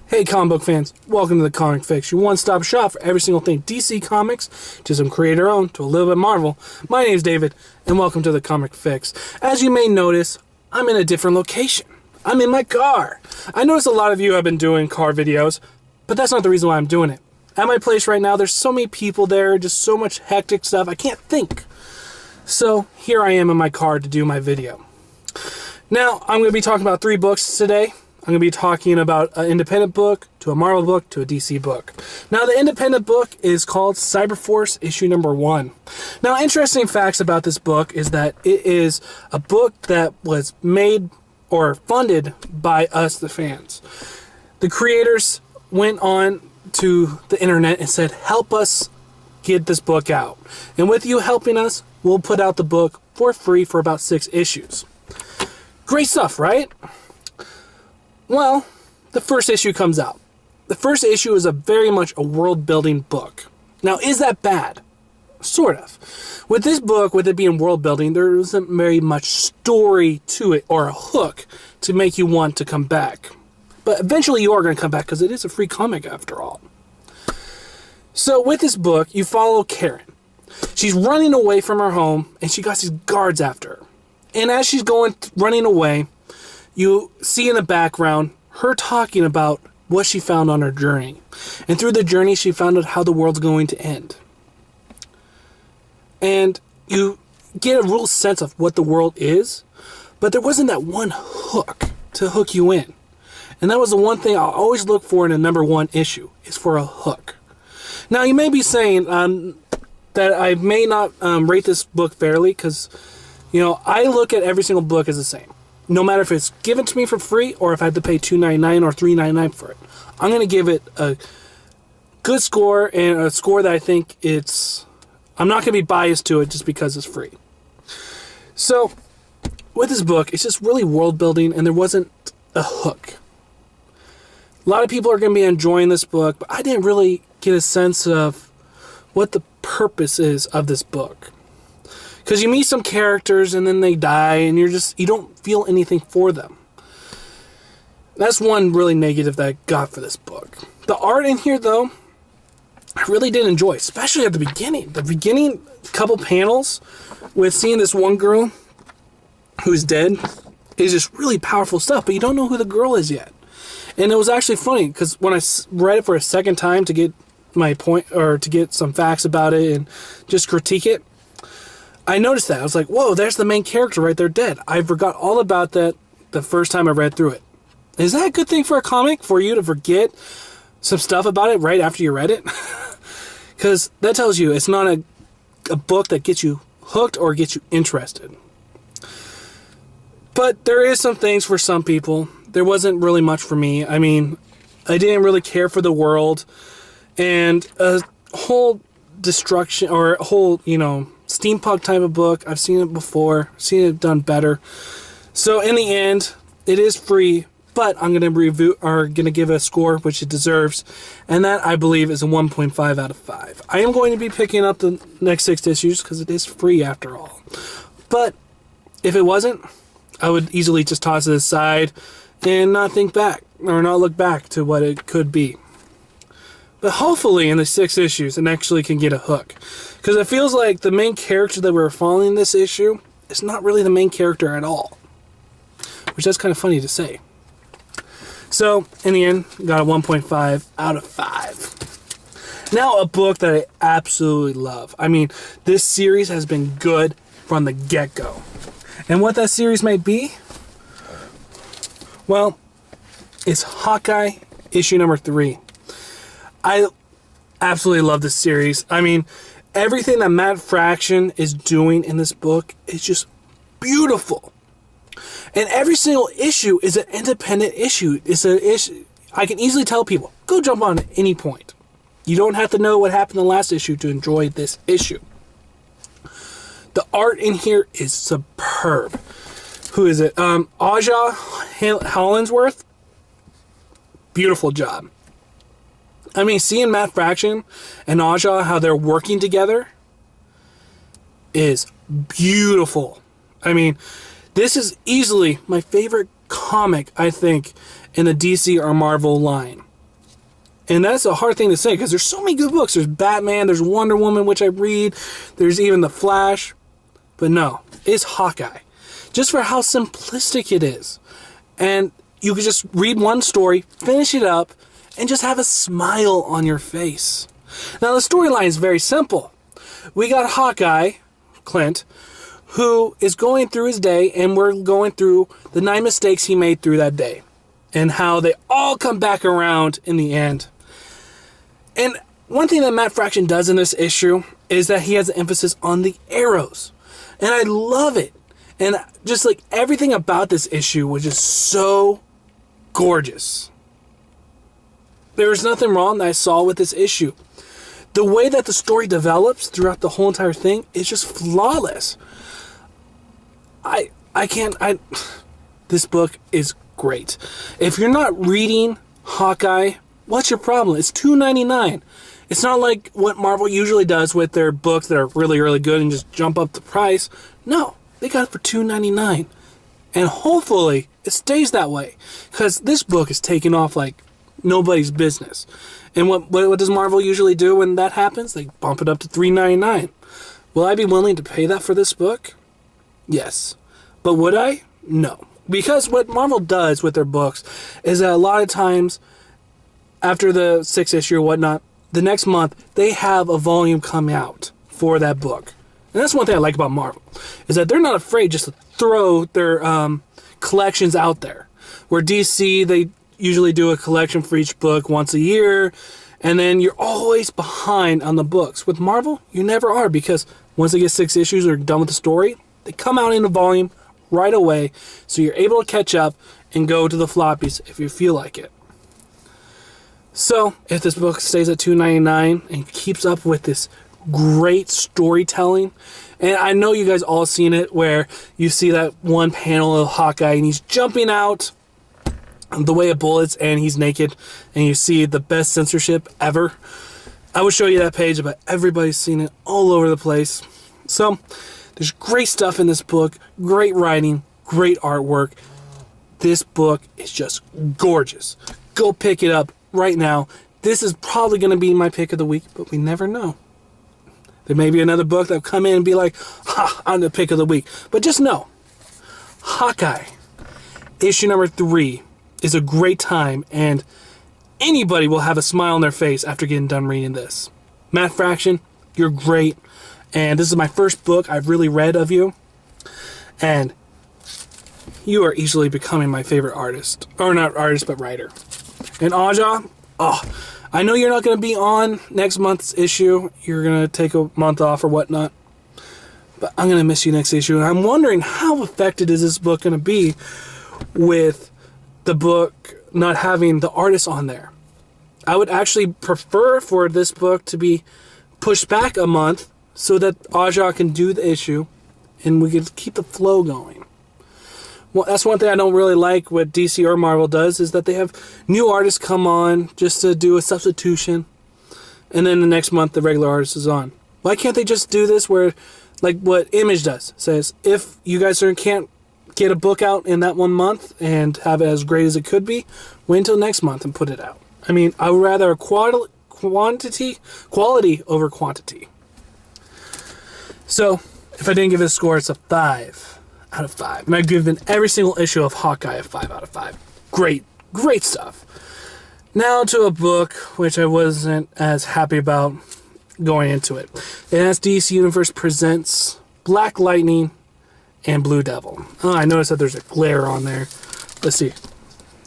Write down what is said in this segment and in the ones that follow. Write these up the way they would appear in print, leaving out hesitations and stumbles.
Hey comic book fans, welcome to the Comic Fix, your one-stop shop for every single thing DC Comics, to some creator-owned, to a little bit Marvel. My name's David, and welcome to the Comic Fix. As you may notice, I'm in a different location. I'm in my car. I notice a lot of you have been doing car videos, but that's not the reason why I'm doing it. At my place right now, there's so many people there, just so much hectic stuff, I can't think. So, here I am in my car to do my video. Now, I'm going to be talking about 3 books today. I'm going to be talking about an independent book, to a Marvel book, to a DC book. Now, the independent book is called Cyberforce issue number 1. Now, interesting facts about this book is that it is a book that was made or funded by us, the fans. The creators went on to the internet and said, help us get this book out. And with you helping us, we'll put out the book for free for about 6 issues. Great stuff, right? Well, the first issue comes out. The first issue is very much a world-building book. Now, is that bad? Sort of. With this book, with it being world-building, there isn't very much story to it or a hook to make you want to come back. But eventually you are going to come back because it is a free comic after all. So with this book, you follow Karen. She's running away from her home and she got these guards after her. And as she's running away, you see in the background her talking about what she found on her journey. And through the journey, she found out how the world's going to end. And you get a real sense of what the world is, but there wasn't that one hook to hook you in. And that was the one thing I always look for in a number 1 issue, is for a hook. Now, you may be saying that I may not rate this book fairly, because, you know, I look at every single book as the same. No matter if it's given to me for free or if I have to pay $2.99 or $3.99 for it. I'm going to give it a good score, and a score that I think I'm not going to be biased to it just because it's free. So, with this book, it's just really world building and there wasn't a hook. A lot of people are going to be enjoying this book, but I didn't really get a sense of what the purpose is of this book. Because you meet some characters and then they die and you don't feel anything for them. That's one really negative that I got for this book. The art in here, though, I really did enjoy, especially at the beginning. The beginning couple panels with seeing this one girl who's dead is just really powerful stuff, but you don't know who the girl is yet. And it was actually funny because when I read it for a second time to get my point, or to get some facts about it and just critique it, I noticed that. I was like, whoa, there's the main character right there dead. I forgot all about that the first time I read through it. Is that a good thing for a comic? For you to forget some stuff about it right after you read it? Because that tells you it's not a book that gets you hooked or gets you interested. But there is some things for some people. There wasn't really much for me. I mean, I didn't really care for the world. And a whole destruction, or a whole, steampunk type of book. I've seen it before, seen it done better. So in the end, it is free, but I'm going to give it a score which it deserves, and that I believe is a 1.5 out of 5. I am going to be picking up the next 6 issues because it is free after all. But if it wasn't, I would easily just toss it aside and not think back, or not look back to what it could be. But hopefully in the 6 issues, it actually can get a hook. Because it feels like the main character that we're following in this issue is not really the main character at all. Which that's kind of funny to say. So, in the end, got a 1.5 out of 5. Now, a book that I absolutely love. I mean, this series has been good from the get-go. And what that series might be? Well, it's Hawkeye issue number 3. I absolutely love this series. I mean, everything that Matt Fraction is doing in this book is just beautiful. And every single issue is an independent issue. It's an issue I can easily tell people, go jump on at any point. You don't have to know what happened in the last issue to enjoy this issue. The art in here is superb. Who is it? Aja Hollingsworth. Beautiful job. I mean, seeing Matt Fraction and Aja, how they're working together, is beautiful. I mean, this is easily my favorite comic, I think, in the DC or Marvel line. And that's a hard thing to say because there's so many good books. There's Batman, there's Wonder Woman, which I read. There's even The Flash. But no, it's Hawkeye. Just for how simplistic it is. And you could just read one story, finish it up, and just have a smile on your face. Now, the storyline is very simple. We got Hawkeye, Clint, who is going through his day, and we're going through the 9 mistakes he made through that day. And how they all come back around in the end. And one thing that Matt Fraction does in this issue is that he has an emphasis on the arrows. And I love it. And just like everything about this issue was just so gorgeous. There was nothing wrong that I saw with this issue. The way that the story develops throughout the whole entire thing is just flawless. This book is great. If you're not reading Hawkeye, what's your problem? It's $2.99. It's not like what Marvel usually does with their books that are really, really good and just jump up the price. No, they got it for $2.99. And hopefully it stays that way. Because this book is taking off like nobody's business. And what does Marvel usually do when that happens? They bump it up to $3.99. Will I be willing to pay that for this book? Yes. But would I? No. Because what Marvel does with their books is that a lot of times, after the 6th issue or whatnot, the next month, they have a volume come out for that book. And that's one thing I like about Marvel, is that they're not afraid just to throw their collections out there. Where DC, they usually do a collection for each book once a year, and then you're always behind on the books. With Marvel, you never are, because once they get 6 issues or done with the story, they come out in a volume right away, so you're able to catch up and go to the floppies if you feel like it. So, if this book stays at $2.99 and keeps up with this great storytelling, and I know you guys all seen it, where you see that one panel of Hawkeye and he's jumping out the way of bullets and he's naked, and you see the best censorship ever. I will show you that page, but everybody's seen it all over the place. So, there's great stuff in this book, great writing, great artwork. This book is just gorgeous. Go pick it up right now. This is probably going to be my pick of the week, but we never know. There may be another book that'll come in and be like, ha, I'm the pick of the week. But just know, Hawkeye, issue number 3, is a great time, and anybody will have a smile on their face after getting done reading this. Matt Fraction, you're great. And this is my first book I've really read of you. And you are easily becoming my favorite artist. Or not artist, but writer. And Aja, I know you're not going to be on next month's issue. You're going to take a month off or whatnot. But I'm going to miss you next issue. And I'm wondering how affected is this book going to be with the book not having the artist on there. I would actually prefer for this book to be pushed back a month, so that Aja can do the issue, and we can keep the flow going. Well, that's one thing I don't really like what DC or Marvel does, is that they have new artists come on just to do a substitution, and then the next month the regular artist is on. Why can't they just do this where, like what Image does, says, if you guys can't get a book out in that one month and have it as great as it could be, wait until next month and put it out. I mean, I would rather quality over quantity. So, if I didn't give it a score, it's a 5 out of 5. And I've given every single issue of Hawkeye a 5 out of 5. Great, great stuff. Now to a book which I wasn't as happy about going into it. And that's DC Universe Presents Black Lightning and Blue Devil. Oh, I noticed that there's a glare on there. Let's see.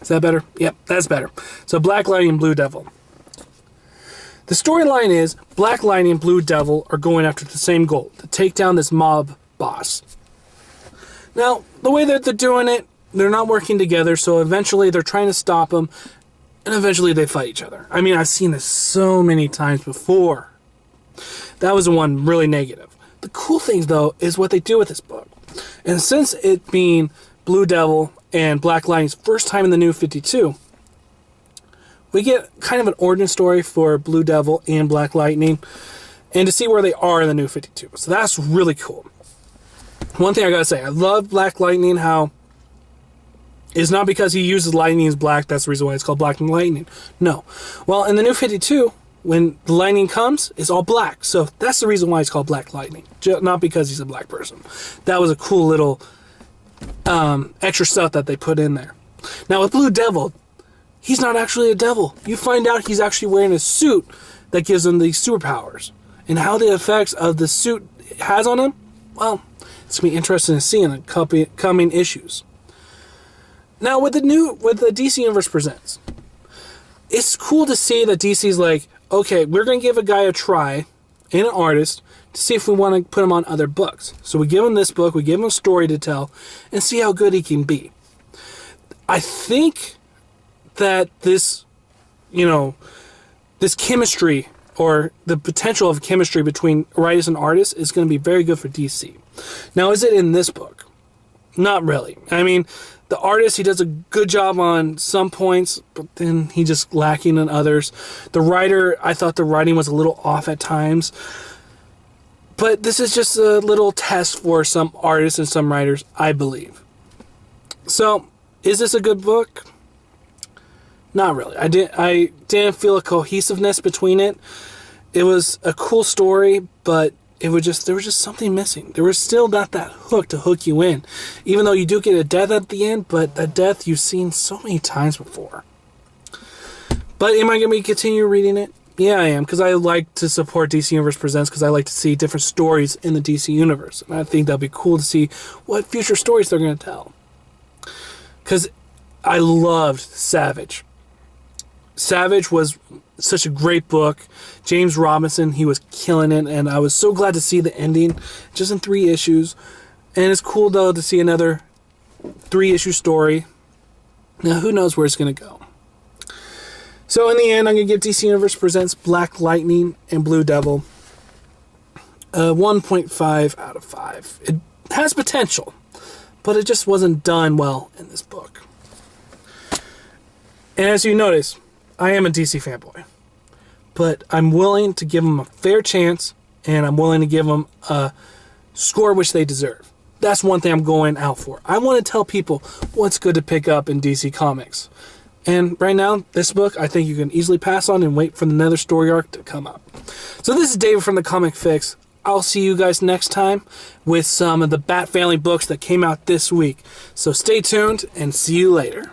Is that better? Yep, that's better. So Black Lightning and Blue Devil. The storyline is Black Lightning and Blue Devil are going after the same goal, to take down this mob boss. Now, the way that they're doing it, they're not working together, so eventually they're trying to stop them, and eventually they fight each other. I mean, I've seen this so many times before. That was the one really negative. The cool thing, though, is what they do with this book. And since it being Blue Devil and Black Lightning's first time in the New 52, we get kind of an origin story for Blue Devil and Black Lightning, and to see where they are in the New 52. So that's really cool. One thing I gotta say, I love Black Lightning, how It's not because he uses lightning as black, that's the reason why it's called Black Lightning. No. Well, in the New 52, when the lightning comes, it's all black. So that's the reason why it's called Black Lightning. Not because he's a black person. That was a cool little extra stuff that they put in there. Now with Blue Devil, he's not actually a devil. You find out he's actually wearing a suit that gives him these superpowers. And how the effects of the suit has on him, well, it's going to be interesting to see in the coming issues. Now with the DC Universe Presents, it's cool to see that DC's like, okay, we're going to give a guy a try, and an artist, to see if we want to put him on other books. So we give him this book, we give him a story to tell, and see how good he can be. I think that this chemistry, or the potential of chemistry between writers and artists, is going to be very good for DC. Now, is it in this book? Not really. I mean, the artist, he does a good job on some points, but then he just lacking in others. The writer, I thought the writing was a little off at times. But this is just a little test for some artists and some writers, I believe. So, is this a good book? Not really. I didn't feel a cohesiveness between it. It was a cool story, but there was just something missing. There was still not that hook to hook you in. Even though you do get a death at the end, but a death you've seen so many times before. But am I going to continue reading it? Yeah, I am, because I like to support DC Universe Presents, because I like to see different stories in the DC Universe. And I think that'll be cool to see what future stories they're going to tell. Because I loved Savage. Savage was such a great book. James Robinson, he was killing it, and I was so glad to see the ending, just in 3 issues. And it's cool, though, to see another 3-issue story. Now, who knows where it's going to go. So, in the end, I'm going to give DC Universe Presents Black Lightning and Blue Devil a 1.5 out of 5. It has potential, but it just wasn't done well in this book. And as you notice, I am a DC fanboy, but I'm willing to give them a fair chance, and I'm willing to give them a score which they deserve. That's one thing I'm going out for. I want to tell people what's good to pick up in DC Comics. And right now, this book, I think you can easily pass on and wait for another story arc to come up. So this is David from the Comic Fix. I'll see you guys next time with some of the Bat Family books that came out this week. So stay tuned and see you later.